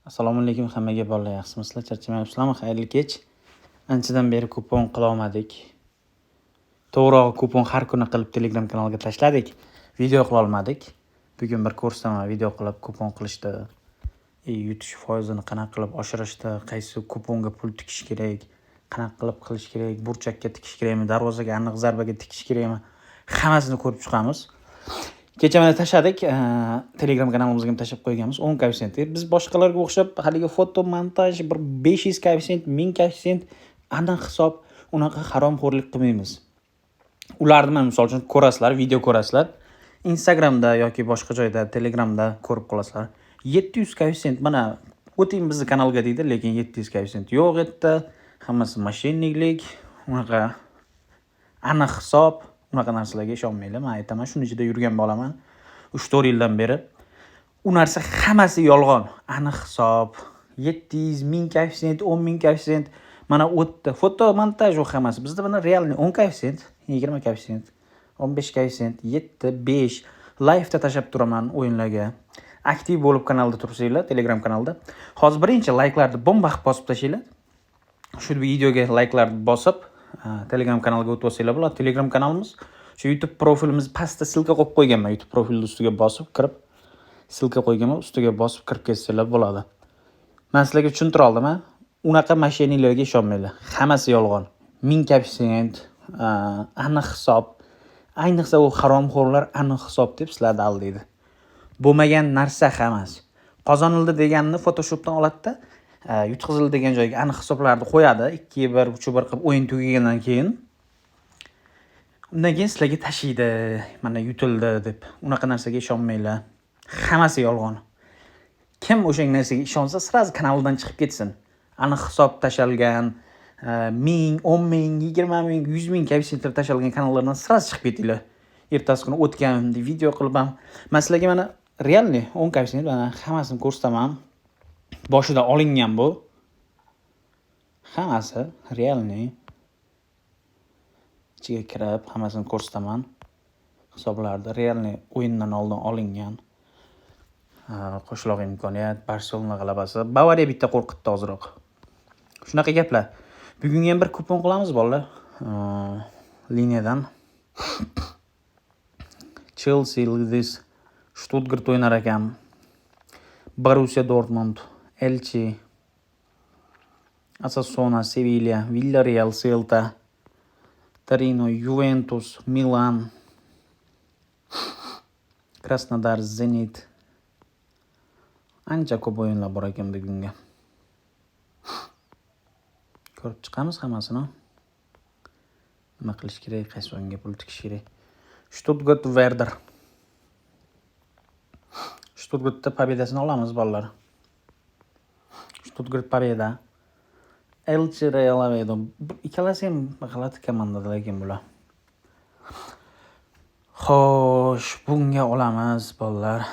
Assalomu alaykum hammaga bolalar, yaxshimisizlar? Charchamayapsizlarmi? Xayrli kech. Anchadan beri kupon qila olmadik. To'g'rirog'i kupon har kuni qilib Telegram kanalga tashladik. Video qila olmadik. Bugun bir kursdan video qilib kupon qilishdi. Yutish foizini qanaqa qilib oshirishdi, qaysi kuponga pul tikish kerak, qanaqa qilib qilish kerak, burchakka tikish kerakmi, darvozaga aniq zarbaga tikish kerakmi, hammasini ko'rib chiqamiz. Kecha mana tashladik, Telegram kanalimizga ham tashlab qo'yganmiz 10 koeffitsient. Biz boshqalarga o'xshab haligi foto montaj bir 500 koeffitsient, 1000 koeffitsient aniq hisob, unaqa haromxo'rlik qilmaymiz. Ularni men misol uchun ko'rasizlar, video ko'rasizlar. Instagramda yoki boshqa joyda, Telegramda ko'rib qolasizlar. 700 koeffitsient mana o'ting bizning kanalga deydi, lekin 700 koeffitsient yo'q edi. Hammasi moshenniklik, unaqa aniq hisob, unaqa narsalarga ishonmanglar. Men aytaman, shuni ichida yurgan bolaman 3-4 yildan beri. U narsa hammasi yolg'on. Aniq hisob, 700 1000 koeffitsient, 10 000 koeffitsient mana o'tdi. Foto montaj u hammasi. Bizda mana realni 10 koeffitsient, 20 koeffitsient, 15 koeffitsient, 7, 5 live'da tashab turaman o'yinlarga. Aktiv bo'lib kanalda tursanglar, Telegram kanalda. Hozir birinchi layklarni bomba qilib bosib tashinglar. Shu videoga layklarni bosib, Telegram kanaliga o'tib olsanglar bo'ladi. Telegram kanalimiz shu YouTube profilimiz pastda silka qo'yib qo'yganman. YouTube profilni ustiga bosib kirib, silka qo'yganman, ustiga bosib kirib ketsanglar bo'ladi. Men sizlarga tushuntira oldim, unaqa mashinalarga ishonmanglar. Hammasi yolg'on. 1000 koeffitsient, aniq hisob. Ayniqsa u haromxo'rlar aniq hisob deb sizlarni aldaydi. Bo'lmagan narsa hammasi. Qozonildi deganini Photoshopdan oladi-da, yutqizildi degan joyga aniq hisoblarni qo'yadi. 2-1, 3-1 qilib o'yin tugagandan keyin. Undan keyin sizlarga tashiydi, mana yutildi deb. Unaqa narsaga ishonmanglar. Hammasi yolg'on. Kim o'sha narsaga ishonsa, sirasi kanaldan chiqib ketsin. Aniq hisob tashalgan, 1000, 10000, 20000, 100000 koeffitsient tashalgan kanallardan sirasi chiqib ketinglar. Ertasi kuni o'tgan video qilib ham. Men sizlarga mana realni 10 koeffitsient mana hammasini ko'rsataman. Boshida olingan bu. Hammasi realni. Ichiga kirib hammasini ko'rsataman. Hisoblarda realni o'yindan oldin olingan. Qo'shloq imkoniyat, Barselona g'alabasi, Bavariya bitta qo'rqitdi ozroq. Shunaqa gaplar. Bugun ham bir kupon qilamiz bolalar. Liniyadan Chelsea, Leeds, Stuttgart o'ynar ekan. Borussia Dortmund, Elche, Osasuna, Sevilla, Villarreal, Celta, Torino, Juventus, Milan, Krasnodar, Zenit. Ancha ko'p o'yinlar bor ekan bugunga. Ko'rib chiqamiz hammasini. Nima qilish kerak, qaysi o'yinga pul tikish kerak. Stuttgart, Werder. Stuttgartda pobedasini olamiz bolalar. Stuttgart pobeda. Elche, Real Oviedo. Ikkalasi ham g'alati komandalar ekan bular. Xo'sh, bunga olamiz bolalar.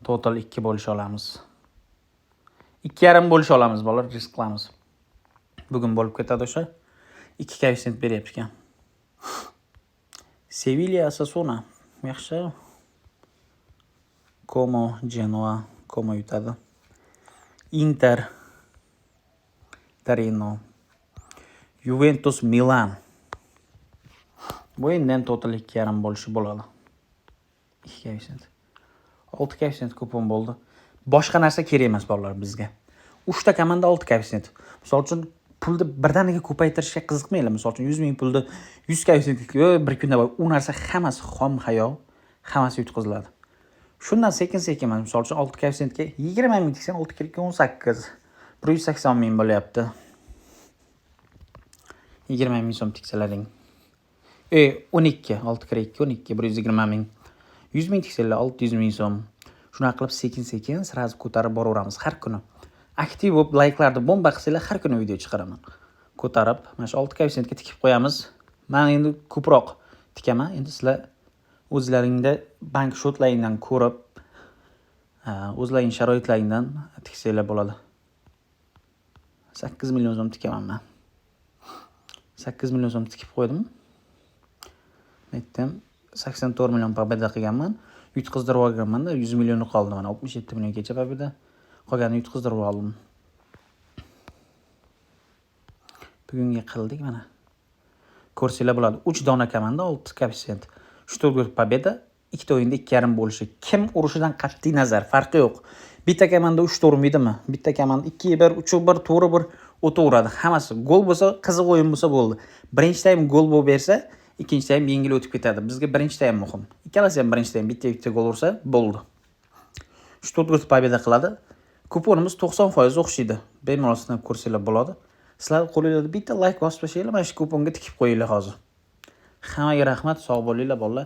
Total 2 bo'lish olamiz. 2,5 bo'lish olamiz bolalar, risk qilamiz. Bugun bo'lib ketadi o'sha. 2 koeffitsient beryapti ekan. Sevilla, Osasuna. Yaxshi. Como, Genoa, Como yutadi. Inter, Torino, Juventus, Milan. Bu endi total 2,5 bo'lishi bo'ladi. 2 koeffitsient. 6 koeffitsient kupon bo'ldi. Boshqa narsa kerak emas bolalar bizga. 3 ta komanda 6 koeffitsient. Misol uchun pulni birdaniga ko'paytirishga qiziqmaylar. Misol uchun 100 ming pulni 100 koeffitsentga bir kunda bor. U narsa hammasi xom xayol, hammasi yutqiziladi. Shundan sekin-sekin mana misol uchun 6 koeffitsentga 20 ming tiksan 6 kere 18, 180 ming bo'lyapti. 20 ming so'm tiksalaring. 12, 6 kere 2 12, 120 ming. 100 ming tiksalar 600 ming so'm. Shunaqa qilib sekin-sekin siraz ko'tarib boraveramiz har kuni. Aktiv bo'lib layklarni bomba qilsanglar har kuni video chiqaraman. Ko'tarib, mana shu 6 koeffitsentga tikib qo'yamiz. Men endi ko'proq tikaman. Endi sizlar o'zlaringda bank shotlaringdan ko'rib, o'zlaring sharoitlaringdan tiksanglar bo'ladi. 8 million so'm tikaman men. 8 million so'm tikib qo'ydim. Aytdim, 84 million pobeda qilganman. Yutqizdirib olganman-da, 100 millionni qoldi mana 67 milliongacha pobeda. Qolganini yutqizdirib oldim. Bugunga qildik mana. Ko'rsanglar bo'ladi. 3 dona komanda 6 koeffitsient. 4 победа, 2 o'yinda 2,5 bo'lishi. Kim urushidan qat'iy nazar farqi yo'q. Bitta komanda 3 urmaydimi? Bitta komanda 2-1, 3-1, to'g'ri 1 o'taveradi. Hammasi gol bo'lsa, qiziq o'yin bo'lsa bo'ldi. Birinchi taym gol bo'lib bersa, ikkinchi taym yengil o'tib ketadi. Bizga birinchi taym muhim. Ikkalasi ham birinchi taym bitta gol ursa bo'ldi. 4 победа qiladi. Kuponimiz 90% o'xshaydi. Bemalol sinab ko'rsanglar bo'ladi. Sizlar qo'lingizda bitta like bosib tashlaylar, mana shu kuponga tikib qo'yinglar hozir. Hammaga rahmat, sog' bo'linglar bolalar.